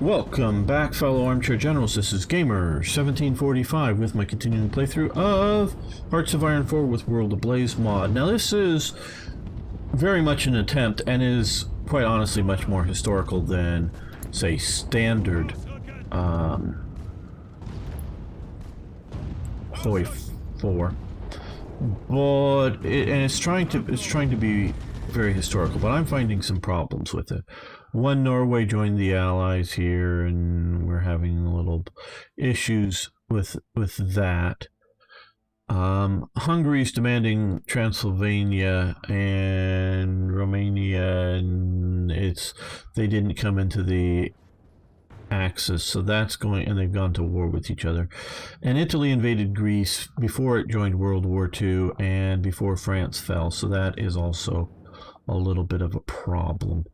Welcome back, fellow armchair generals. This is Gamer1745 with my continuing playthrough of Hearts of Iron 4 with World Ablaze mod. Now this is very much an attempt and is, quite honestly, much more historical than, say, standard Hoi 4. But it's trying to be very historical, but I'm finding some problems with it. One, Norway joined the Allies here, and we're having a little issues with that. Hungary's demanding Transylvania and Romania, and they didn't come into the Axis, so that's going, and they've gone to war with each other. And Italy invaded Greece before it joined World War II and before France fell, so that is also a little bit of a problem.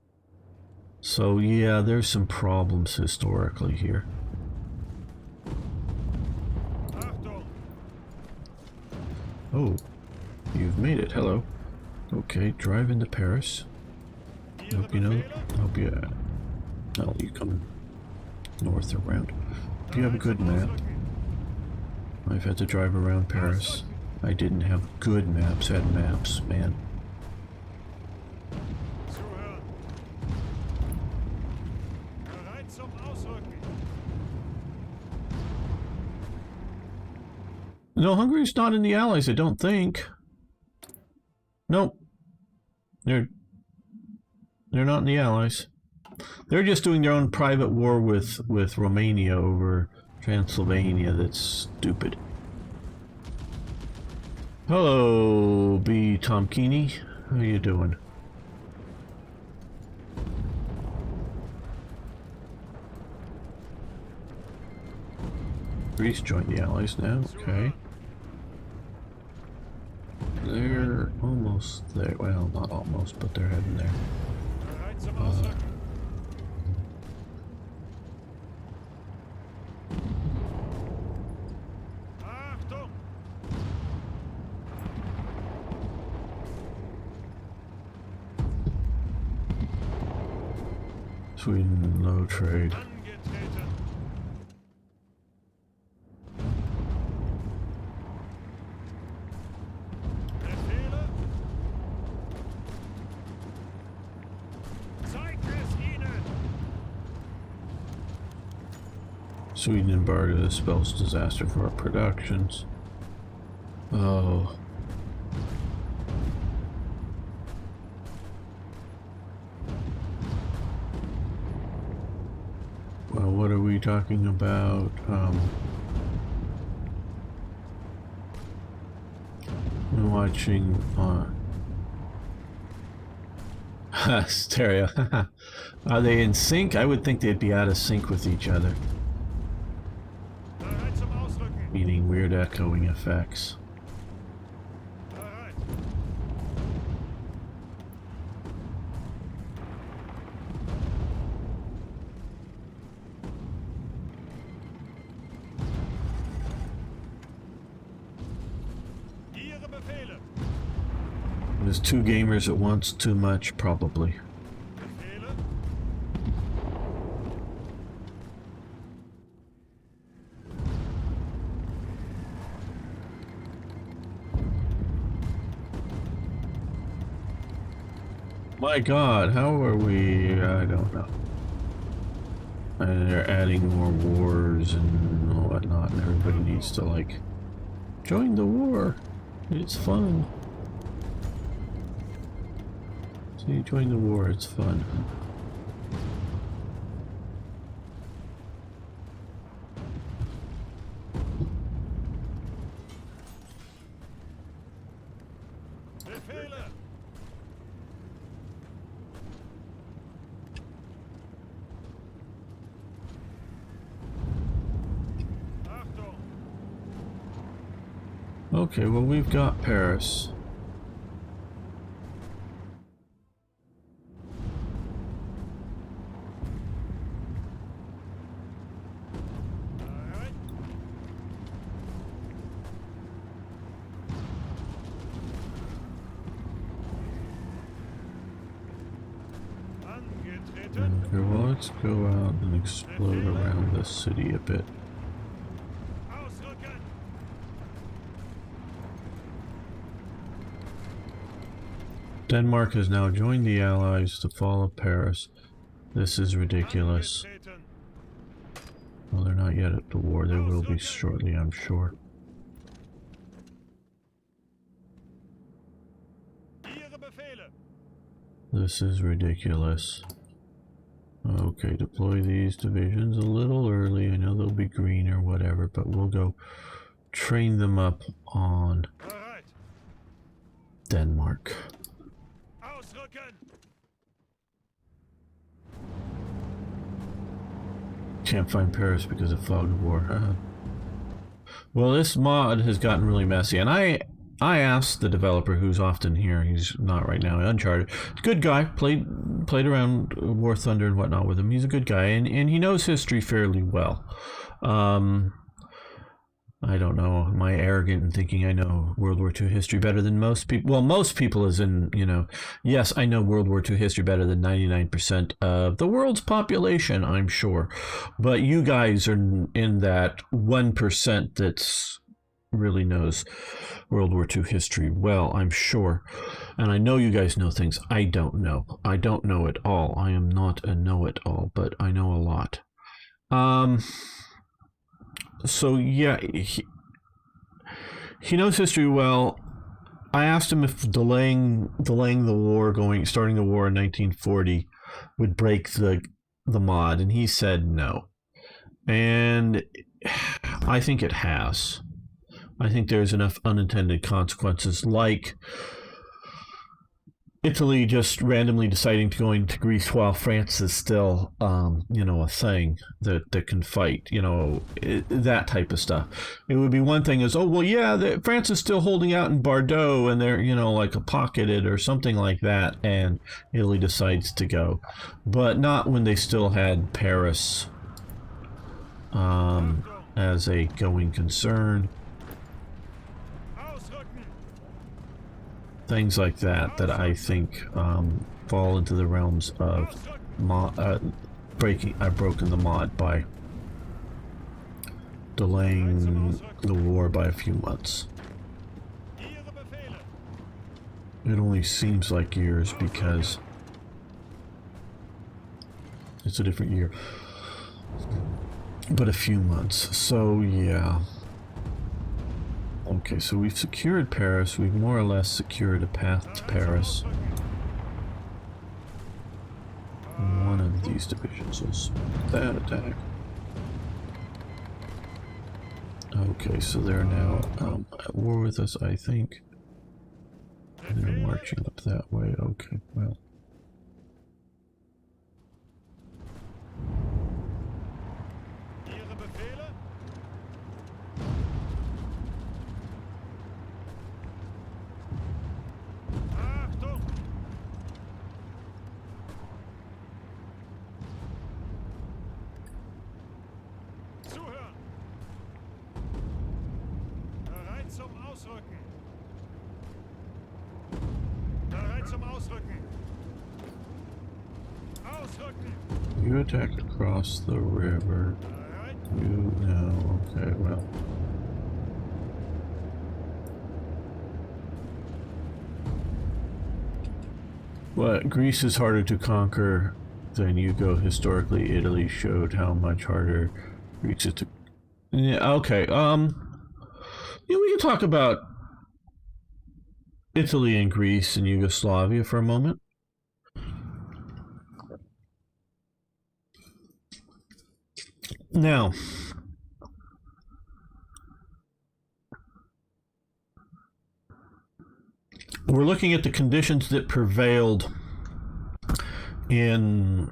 So yeah, there's some problems historically here. Oh, you've made it. Hello. Okay, drive into Paris. Hope you come north around. Do you have a good map? I've had to drive around Paris. I didn't have good maps, I had maps, man. No, Hungary's not in the Allies, I don't think. Nope. They're not in the Allies. They're just doing their own private war with Romania over Transylvania. That's stupid. Hello, B. Tomkini. How you doing? Greece joined the Allies now, okay. They're almost there. Well, not almost, but they're heading there. Sweden, low trade. Sweden embargo spells disaster for our productions. Oh. Well, what are we talking about? I'm watching stereo. Are they in sync? I would think they'd be out of sync with each other. Meaning weird echoing effects. There's two gamers at once, too much, probably. My God, how are we? I don't know. And they're adding more wars and whatnot, and everybody needs to, like, join the war. It's fun. So you join the war, it's fun. Okay, well, we've got Paris. Here, well, let's go out and explode around the city a bit. Denmark has now joined the Allies to follow Paris. This is ridiculous. Well, they're not yet at the war. They will be shortly, I'm sure. This is ridiculous. Okay, deploy these divisions a little early. I know they'll be green or whatever, but we'll go train them up on Denmark. Can't find Paris because of fog of war. Well, this mod has gotten really messy, and I asked the developer, who's often here, he's not right now, Uncharted, good guy, played around War Thunder and whatnot with him. He's a good guy, and he knows history fairly well. I don't know, am I arrogant in thinking I know World War II history better than most people? Well, most people as in, you know, yes, I know World War II history better than 99% of the world's population, I'm sure. But you guys are in that 1% that's really knows World War II history well, I'm sure. And I know you guys know things I don't know. I don't know it all. I am not a know-it-all, but I know a lot. So yeah, he knows history well. I asked him if delaying the war, starting the war in 1940 would break the mod, and he said no. And I think it has. I think there's enough unintended consequences, like Italy just randomly deciding to go into Greece while France is still, you know, a thing that can fight, you know, that type of stuff. It would be one thing is, oh, well, yeah, France is still holding out in Bordeaux and they're, you know, like a pocketed or something like that, and Italy decides to go. But not when they still had Paris as a going concern. Things like that I think fall into the realms of I've broken the mod by delaying the war by a few months. It only seems like years because it's a different year, but a few months. So yeah. Okay, so we've secured Paris. We've more or less secured a path to Paris. One of these divisions will support that attack. Okay, so they're now at war with us, I think. And they're marching up that way. Okay, well. You attacked across the river. You know, okay, well. What? Greece is harder to conquer than Yugo. Historically, Italy showed how much harder Greece is to... Yeah, okay, yeah, we can talk about Italy and Greece and Yugoslavia for a moment. Now, we're looking at the conditions that prevailed in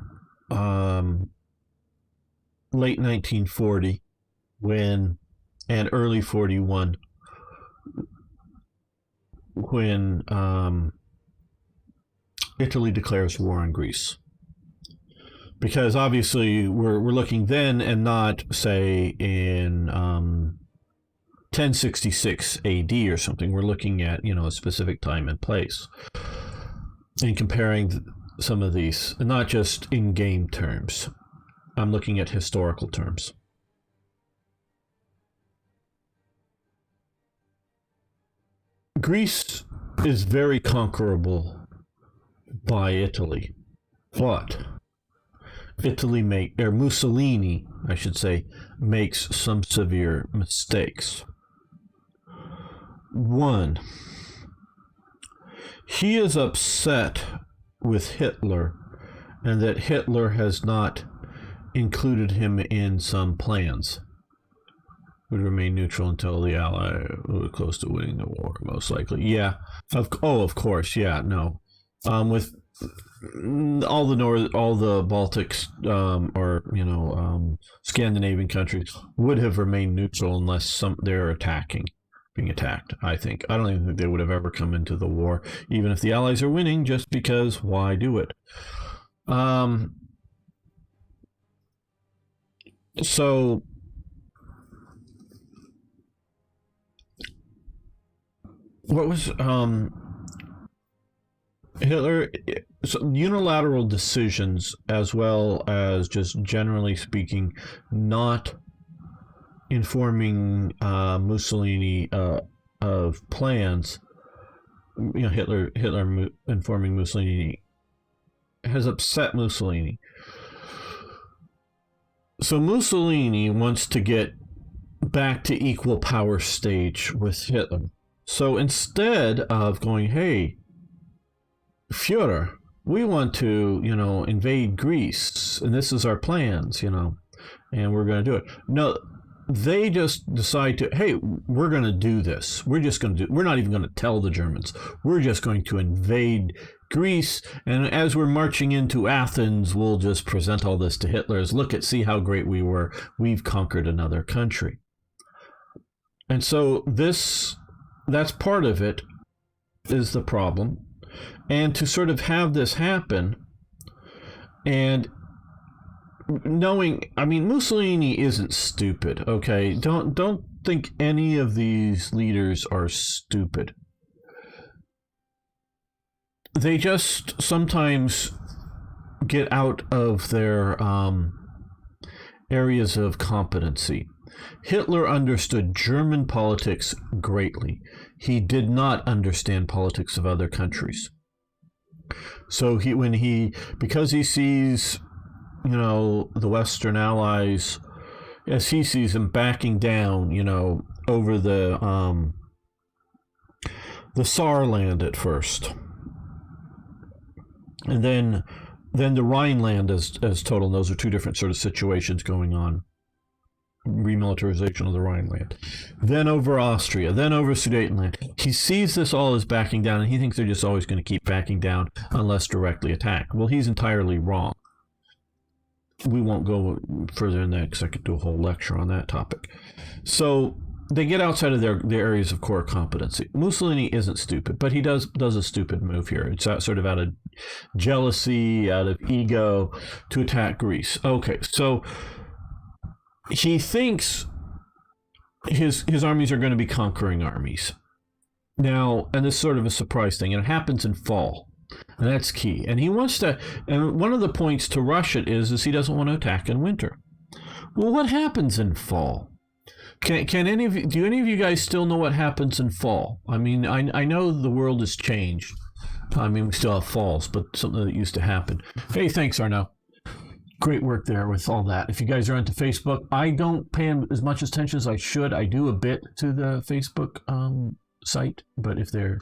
late 1940 and early 41 when Italy declares war on Greece. Because obviously we're looking then and not, say, in 1066 AD or something. We're looking at, you know, a specific time and place. And comparing some of these, not just in game terms. I'm looking at historical terms. Greece is very conquerable by Italy, but Mussolini, I should say, makes some severe mistakes. One, he is upset with Hitler and that Hitler has not included him in some plans. Would remain neutral until the ally was close to winning the war, most likely. Yeah. Of course. Yeah. No. With all the Baltics, or Scandinavian countries would have remained neutral unless they're being attacked. I don't even think they would have ever come into the war, even if the Allies are winning, just because why do it? So what was Hitler? So unilateral decisions, as well as just generally speaking, not informing Mussolini of plans. Hitler informing Mussolini has upset Mussolini. So Mussolini wants to get back to equal power stage with Hitler. So instead of going, hey, Führer, we want to, invade Greece, and this is our plans, and we're going to do it. No, they just decide to, hey, we're going to do this. We're not even going to tell the Germans. We're just going to invade Greece, and as we're marching into Athens, we'll just present all this to Hitler. See how great we were. We've conquered another country. And so that's part of it, is the problem. And to sort of have this happen, and knowing, Mussolini isn't stupid, okay? Don't think any of these leaders are stupid. They just sometimes get out of their areas of competency. Hitler understood German politics greatly. He did not understand politics of other countries. So because he sees, the Western Allies, as he sees them backing down, over the Saarland at first, and then the Rhineland as total. And those are two different sort of situations going on. Remilitarization of the Rhineland, then over Austria, then over Sudetenland. He sees this all as backing down, and he thinks they're just always going to keep backing down unless directly attacked. Well, he's entirely wrong. We won't go further in that because I could do a whole lecture on that topic. So they get outside of their areas of core competency. Mussolini isn't stupid, but he does a stupid move here. It's sort of out of jealousy, out of ego, to attack Greece. Okay, so he thinks his armies are going to be conquering armies. Now, and this is sort of a surprise thing, and it happens in fall. And that's key. And he wants to, and one of the points to rush it is he doesn't want to attack in winter. Well, what happens in fall? Do any of you guys still know what happens in fall? I know the world has changed. We still have falls, but something that used to happen. Hey, thanks, Arno. Great work there with all that. If you guys are onto Facebook, I don't pay as much attention as I should. I do a bit to the Facebook site, but if they're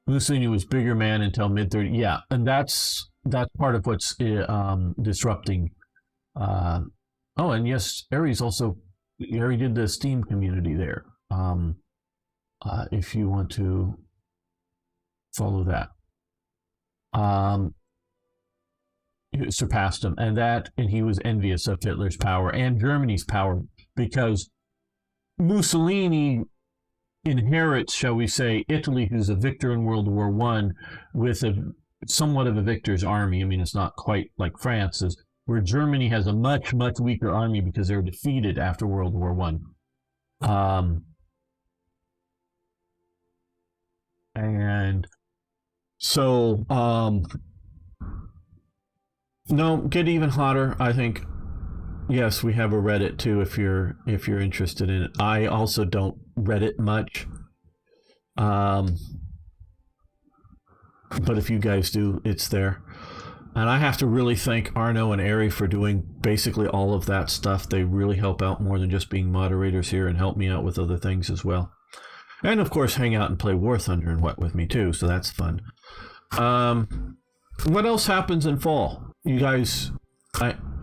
Mussolini was bigger man until mid-30s, yeah, and that's part of what's disrupting. And yes, Aries did the Steam community there. If you want to follow that. Surpassed him, and he was envious of Hitler's power and Germany's power, because Mussolini inherits, shall we say, Italy, who's a victor in World War I, with somewhat of a victor's army. It's not quite like France's, where Germany has a much, much weaker army because they were defeated after World War I. And so No, get even hotter. I think yes, we have a Reddit too. If you're interested in it, I also don't Reddit much. Um, but if you guys do, it's there. And I have to really thank Arno and Ari for doing basically all of that stuff. They really help out more than just being moderators here and help me out with other things as well. And of course, hang out and play War Thunder and what with me too, so that's fun. What else happens in fall? You guys,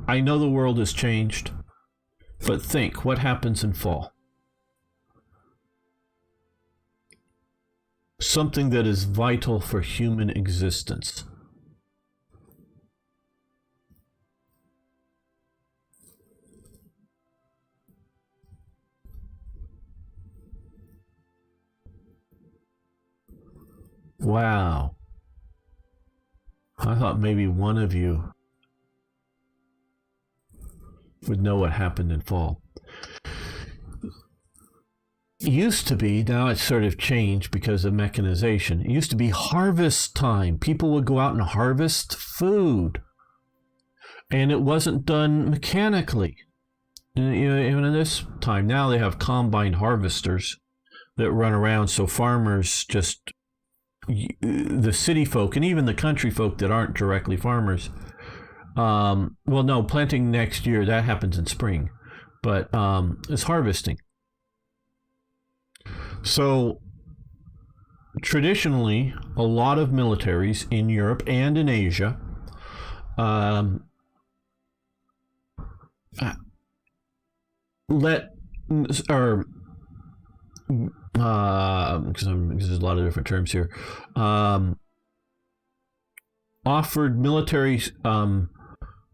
I know the world has changed, but think, what happens in fall? Something that is vital for human existence. Wow. I thought maybe one of you would know what happened in fall. It used to be, now it's sort of changed because of mechanization. It used to be harvest time. People would go out and harvest food. And it wasn't done mechanically. Even in this time, now they have combine harvesters that run around, so farmers just, the city folk and even the country folk that aren't directly farmers, well, no, planting next year, that happens in spring, but it's harvesting. So traditionally, a lot of militaries in Europe and in Asia let, or because there's a lot of different terms here, offered military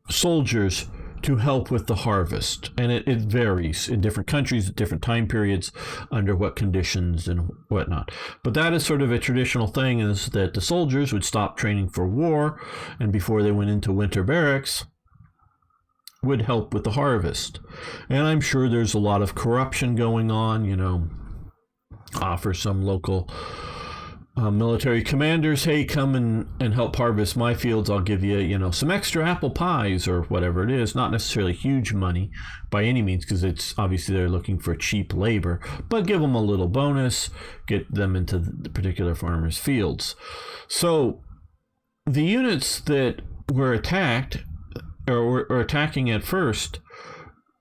soldiers to help with the harvest. And it varies in different countries at different time periods, under what conditions and whatnot. But that is sort of a traditional thing, is that the soldiers would stop training for war, and before they went into winter barracks, would help with the harvest. And I'm sure there's a lot of corruption going on, offer some local military commanders, hey, come and help harvest my fields. I'll give you, some extra apple pies or whatever it is. Not necessarily huge money by any means, because it's obviously they're looking for cheap labor, but give them a little bonus, get them into the particular farmer's fields. So the units that were attacked or were attacking at first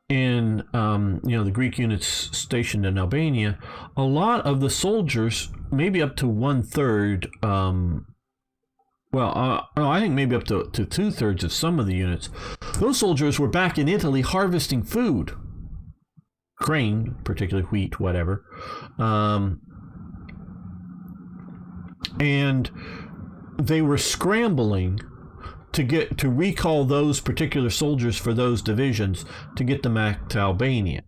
in the Greek units stationed in Albania, a lot of the soldiers, maybe up to 1/3, I think maybe up to 2/3 of some of the units, those soldiers were back in Italy harvesting food, grain, particularly wheat, whatever, and they were scrambling to recall those particular soldiers for those divisions to get them back to Albania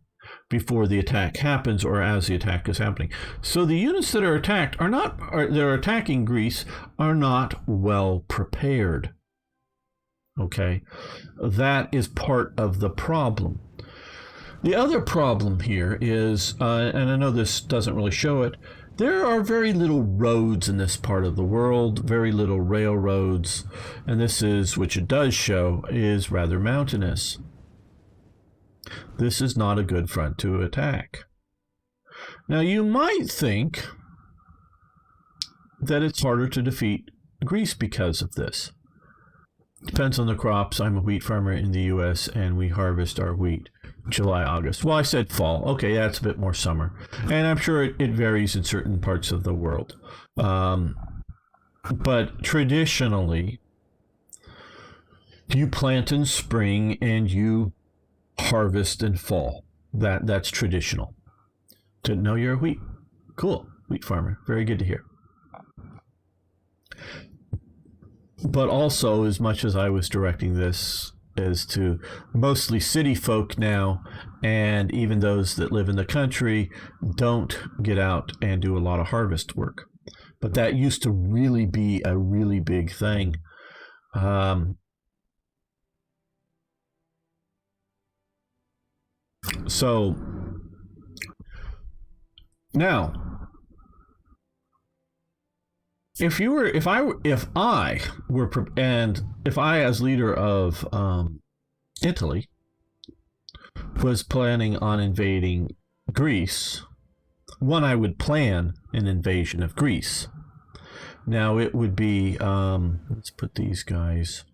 before the attack happens, or as the attack is happening. So the units that are attacked they're attacking Greece are not well prepared. Okay, that is part of the problem. The other problem here is, and I know this doesn't really show it, there are very little roads in this part of the world, very little railroads, and this is, which it does show, is rather mountainous. This is not a good front to attack. Now, you might think that it's harder to defeat Greece because of this. Depends on the crops. I'm a wheat farmer in the U.S., and we harvest our wheat July, August. Well, I said fall. Okay, that's a bit more summer. And I'm sure it varies in certain parts of the world. But traditionally, you plant in spring and you harvest in fall. That's traditional. Didn't know you're a wheat. Cool. Wheat farmer. Very good to hear. But also, as much as I was directing this as to mostly city folk now, and even those that live in the country don't get out and do a lot of harvest work. But that used to really be a really big thing. So now, if I as leader of Italy was planning on invading Greece, one, I would plan an invasion of Greece. Now it would be let's put these guys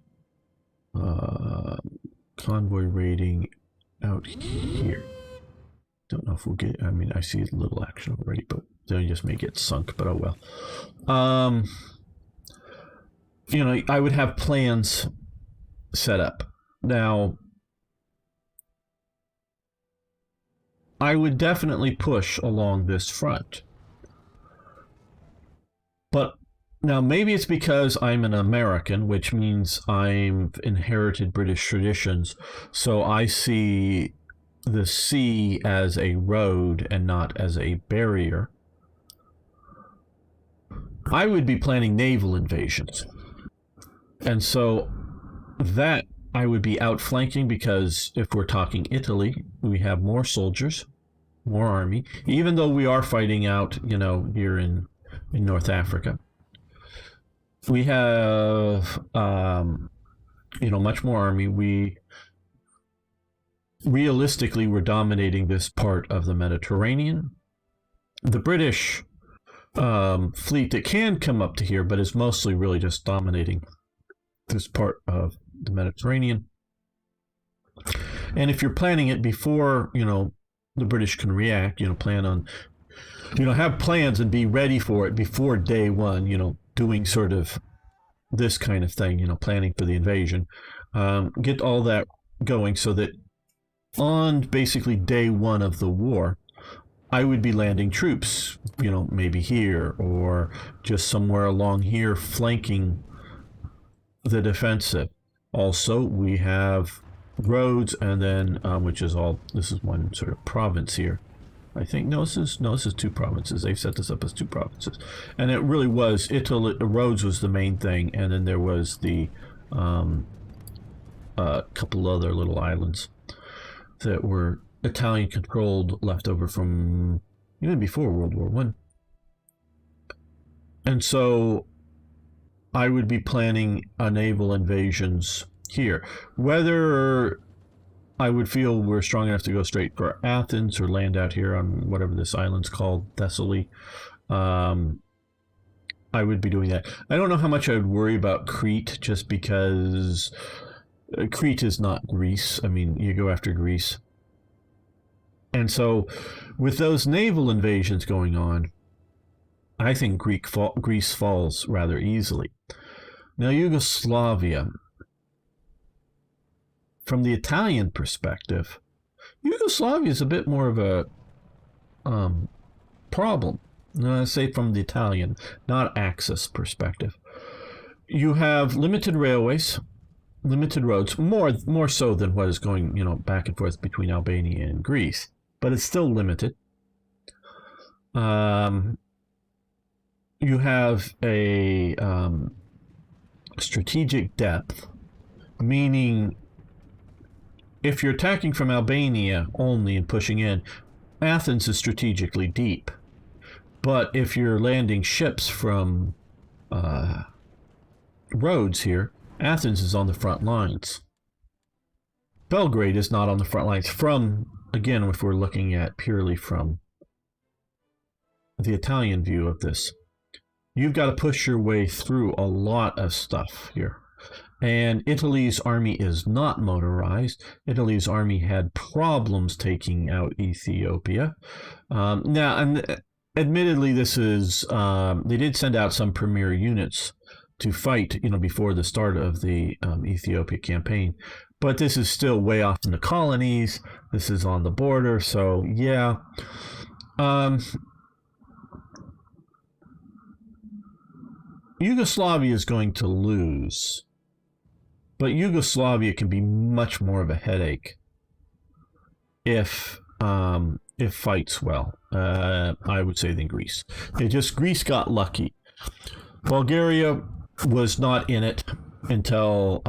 convoy rating out here. Don't know if we'll get, I mean, I see a little action already, but they just may get sunk, but oh well. You know, I would have plans set up. Now, I would definitely push along this front. But now maybe it's because I'm an American, which means I've inherited British traditions, so I see the sea as a road and not as a barrier. I would be planning naval invasions. And so that I would be outflanking, because if we're talking Italy, we have more soldiers, more army, even though we are fighting out, you know, here in North Africa. We have, you know, much more army. We realistically were dominating this part of the Mediterranean. The British fleet that can come up to here, but is mostly really just dominating this part of the Mediterranean. And if you're planning it before, you know, the British can react, you know, plan on, you know, have plans and be ready for it before day one, you know, doing sort of this kind of thing, you know, planning for the invasion, get all that going so that on basically day one of the war, I would be landing troops, you know, maybe here or just somewhere along here flanking the defensive. Also, we have roads, and then which is all, this is one sort of province here. I think this is two provinces. They've set this up as two provinces, and it really was Italy. Rhodes was the main thing, and then there was the couple other little islands that were Italian controlled, left over from even before World War One. And so I would be planning naval invasions here. Whether I would feel we're strong enough to go straight for Athens or land out here on whatever this island's called, Thessaly, I would be doing that. I don't know how much I would worry about Crete, just because Crete is not Greece. I mean, you go after Greece. And so with those naval invasions going on, I think Greece falls rather easily. Now, Yugoslavia, from the Italian perspective, Yugoslavia is a bit more of a problem. I say from the Italian, not Axis perspective. You have limited railways, limited roads, more so than what is going, you know, back and forth between Albania and Greece, but it's still limited. You have a strategic depth, meaning if you're attacking from Albania only and pushing in, Athens is strategically deep. But if you're landing ships from Rhodes here, Athens is on the front lines. Belgrade is not on the front lines. From, again, if we're looking at purely from the Italian view of this, you've got to push your way through a lot of stuff here. And Italy's army is not motorized. Italy's army had problems taking out Ethiopia. Now, and admittedly, this is, they did send out some premier units to fight, you know, before the start of the Ethiopia campaign. But this is still way off in the colonies. This is on the border. So, yeah. Yugoslavia is going to lose. But Yugoslavia can be much more of a headache if fights well, I would say, than Greece. Greece got lucky. Bulgaria was not in it until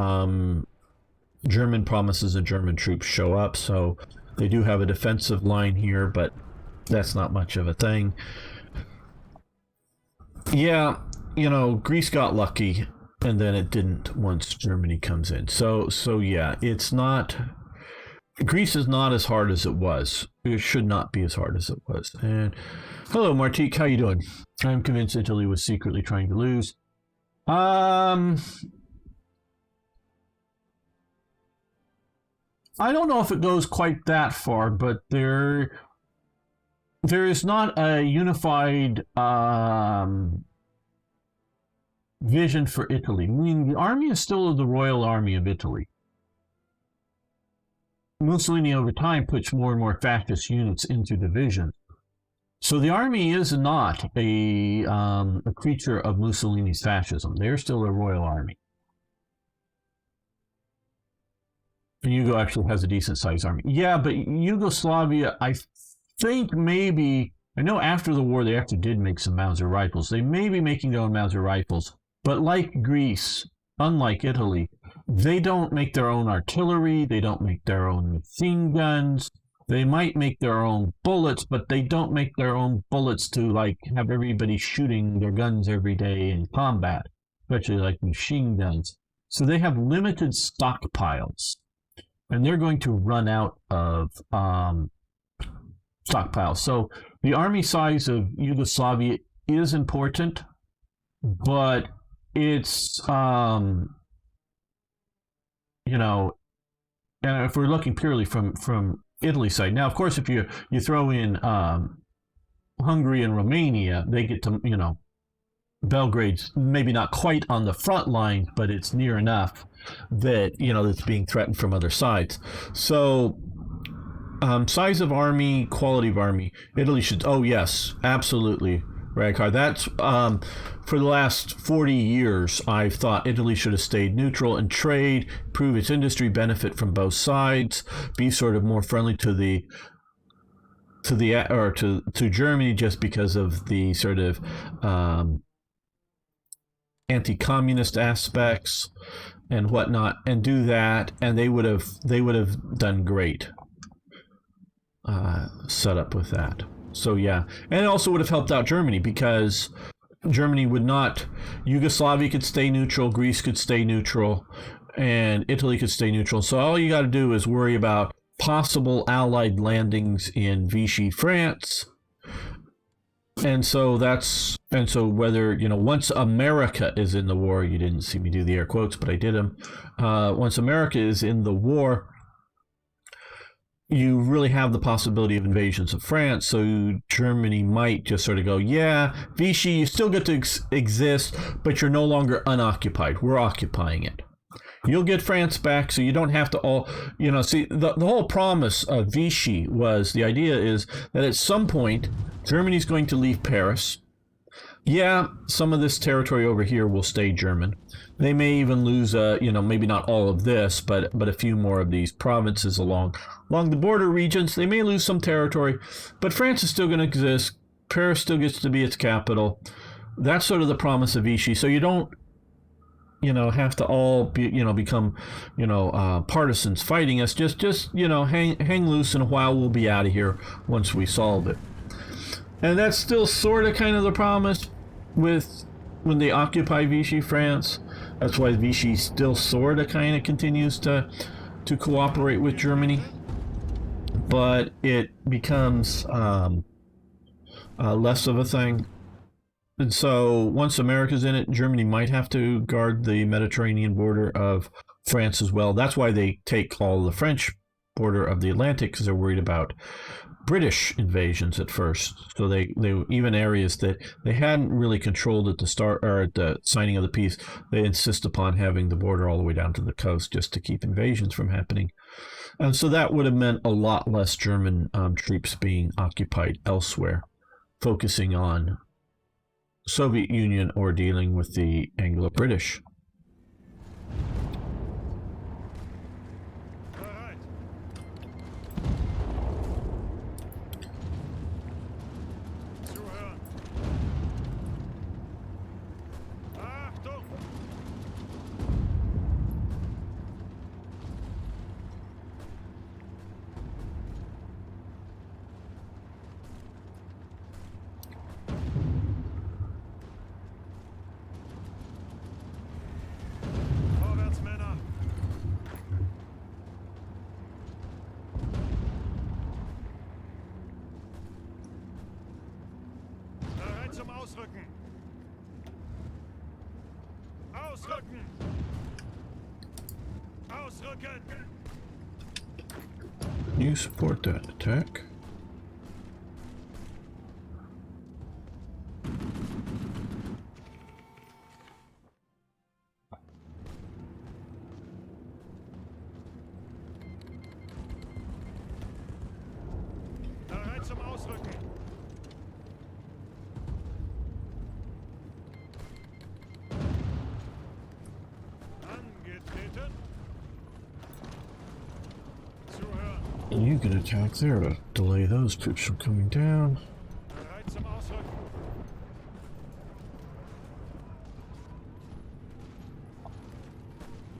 German promises and German troops show up. So they do have a defensive line here, but that's not much of a thing. Yeah, you know, Greece got lucky, and then it didn't once Germany comes in. So yeah, it's not. Greece is not as hard as it was. It should not be as hard as it was. And hello, Martique, how you doing? I'm convinced Italy was secretly trying to lose. I don't know if it goes quite that far, but there is not a unified vision for Italy. I mean, the army is still the Royal Army of Italy. Mussolini over time puts more and more fascist units into divisions. So the army is not a creature of Mussolini's fascism. They're still a Royal Army. And Yugo actually has a decent sized army. Yeah, but Yugoslavia, I think maybe, I know after the war they actually did make some Mauser rifles. They may be making their own Mauser rifles, but like Greece, unlike Italy, they don't make their own artillery, they don't make their own machine guns. They might make their own bullets, but they don't make their own bullets to like have everybody shooting their guns every day in combat, especially like machine guns. So they have limited stockpiles, and they're going to run out of stockpiles. So the army size of Yugoslavia is important, but it's you know, and if we're looking purely from Italy side. Now, of course, if you throw in Hungary and Romania, they get to, you know, Belgrade's maybe not quite on the front line, but it's near enough that, you know, it's being threatened from other sides. So size of army, quality of army, Italy should, oh yes, absolutely, Radcar. That's for the last 40 years, I've thought Italy should have stayed neutral in trade, prove its industry, benefit from both sides, be sort of more friendly to Germany, just because of the sort of anti-communist aspects and whatnot, and do that, and they would have done great. Set up with that. So yeah, and it also would have helped out Germany, because Germany would not, Yugoslavia could stay neutral, Greece could stay neutral, and Italy could stay neutral. So all you got to do is worry about possible Allied landings in Vichy, France. And so whether, you know, once America is in the war, you didn't see me do the air quotes, but I did them. Once America is in the war, you really have the possibility of invasions of France. So Germany might just sort of go, yeah, Vichy, you still get to exist, but you're no longer unoccupied. We're occupying it. You'll get France back, so you don't have to all, you know, see, the whole promise of Vichy was, the idea is that at some point, Germany's going to leave Paris. Yeah, some of this territory over here will stay German. They may even lose, you know, maybe not all of this, but a few more of these provinces along the border regions. They may lose some territory, but France is still going to exist. Paris still gets to be its capital. That's sort of the promise of Vichy. So you don't, you know, have to all be, you know, become, you know, partisans fighting us. Just you know, hang loose, and a while we'll be out of here once we solve it. And that's still sort of kind of the promise with when they occupy Vichy France. That's why Vichy still sort of kind of continues to cooperate with Germany, but it becomes less of a thing. And so once America's in it, Germany might have to guard the Mediterranean border of France as well. That's why they take all the French border of the Atlantic, because they're worried about British invasions at first. So they even areas that they hadn't really controlled at the start, or at the signing of the peace, they insist upon having the border all the way down to the coast just to keep invasions from happening. And so that would have meant a lot less German troops being occupied elsewhere, focusing on Soviet Union or dealing with the Anglo-British. Ausrücken! Ausrücken! Ausrücken! You support that attack. Bereit zum Ausrücken! Angetreten! Zuhören! You can attack there to delay those troops from coming down. Bereit zum Ausrücken!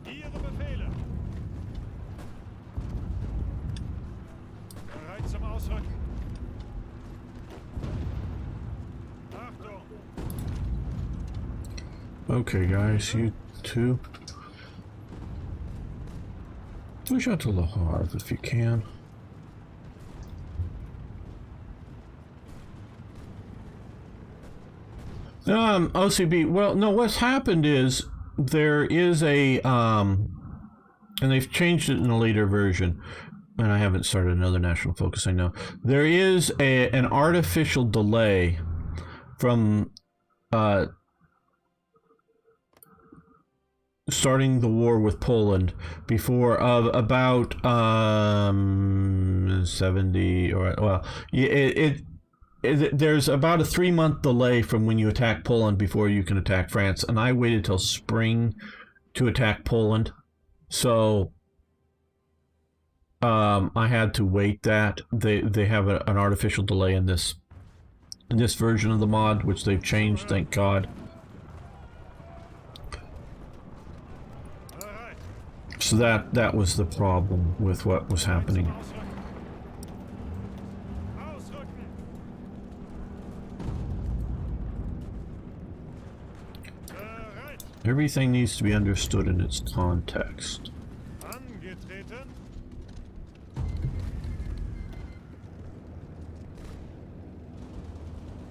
Ihre Befehle! Bereit zum Ausrücken! Achtung! Okay, guys, you two. Push out to Le Havre if you can. OCB, well, no, what's happened is there is a, and they've changed it in a later version, and I haven't started another national focus, I know. There is an artificial delay from, starting the war with Poland before about 70 or well there's about a 3-month delay from when you attack Poland before you can attack France, and I waited till spring to attack Poland, so I had to wait that. They have an artificial delay in this version of the mod, which they've changed, thank God. So that was the problem with what was happening. Everything needs to be understood in its context. Angetreten!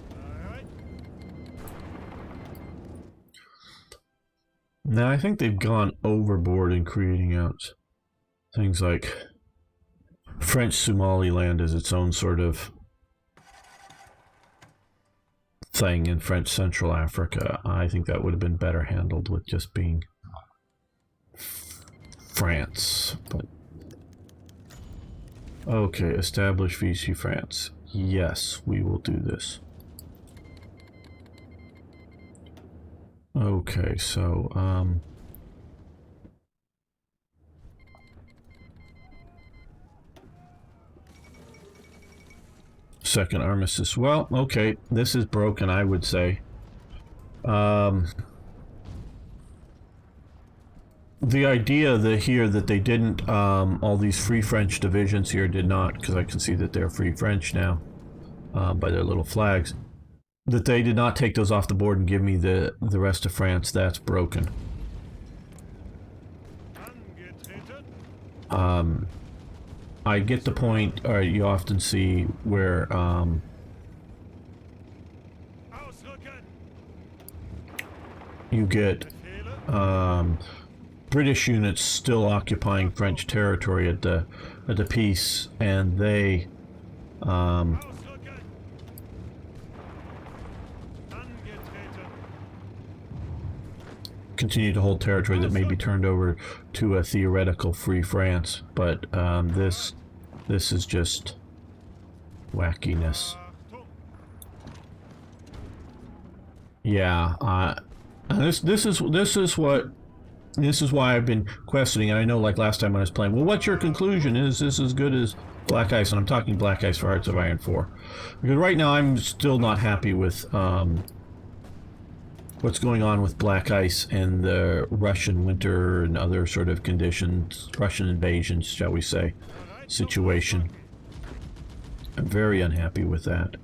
Bereit! Now, I think they've gone overboard in creating out things like French Somaliland as its own sort of thing in French Central Africa. I think that would have been better handled with just being France. But okay, establish Vichy France. Yes, we will do this. Okay, so second armistice. Well, okay, this is broken, I would say. The idea that they didn't, all these Free French divisions here did not, because I can see that they're Free French now, by their little flags, that they did not take those off the board and give me the rest of France, that's broken. I get the point, or you often see where, you get, British units still occupying French territory at the peace, and they, continue to hold territory that may be turned over to a theoretical Free France, but this is just wackiness. Yeah, this is why I've been questioning, and I know, like last time when I was playing, well, what's your conclusion? Is this as good as Black Ice? And I'm talking Black Ice for Hearts of Iron 4, because right now I'm still not happy with what's going on with Black Ice and the Russian winter and other sort of conditions, Russian invasions, shall we say, situation. I'm very unhappy with that.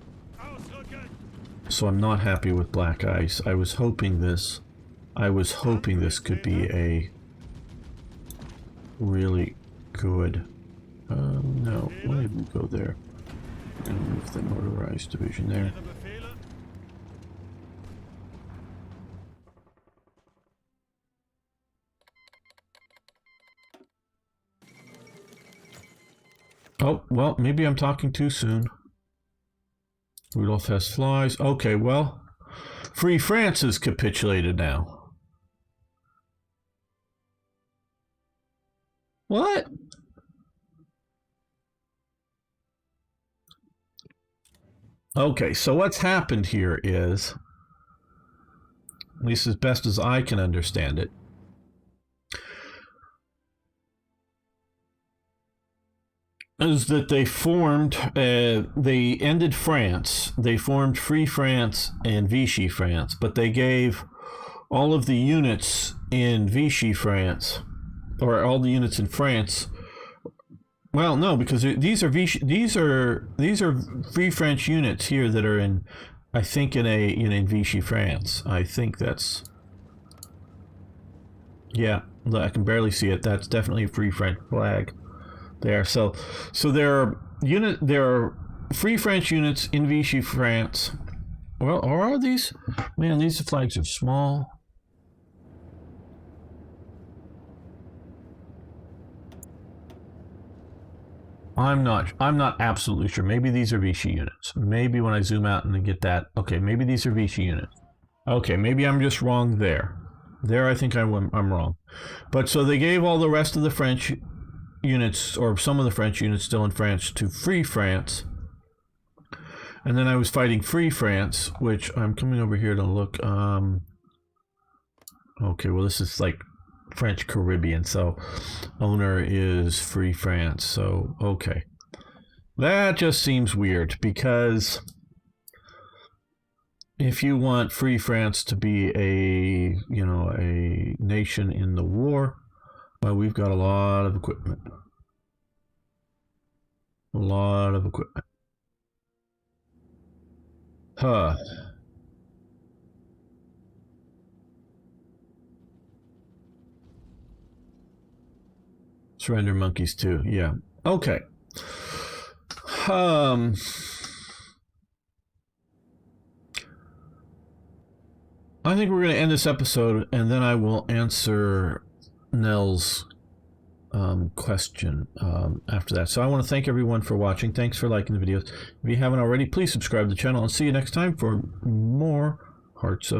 So I'm not happy with Black Ice. I was hoping this could be a really good, no, why did we go there? I'm gonna move the motorized division there. Oh, well, maybe I'm talking too soon. Rudolph has flies. Okay, well, Free France has capitulated now. What? Okay, so what's happened here is, at least as best as I can understand it, is that they ended France. They formed Free France and Vichy France, but they gave all of the units in Vichy France, or all the units in France. Well, no, because these are Free French units here that are in, I think in Vichy France. I think that's, yeah. I can barely see it. That's definitely a Free French flag. There, so there are Free French units in Vichy France. Well, or are these? Man, these flags are small. I'm not absolutely sure. Maybe these are Vichy units. Maybe when I zoom out and get that, okay, maybe these are Vichy units. Okay, maybe I'm just wrong there. There, I think I'm wrong. But so they gave all the rest of the French units, or some of the French units still in France, to Free France. And then I was fighting Free France, which I'm coming over here to look. Okay, well, this is like French Caribbean, so owner is Free France. So, okay. That just seems weird, because if you want Free France to be a nation in the war, well, we've got a lot of equipment. A lot of equipment. Huh. Surrender monkeys too. Yeah. Okay. I think we're going to end this episode, and then I will answer Nell's question after that. So I want to thank everyone for watching. Thanks for liking the videos. If you haven't already, please subscribe to the channel, and see you next time for more Hearts of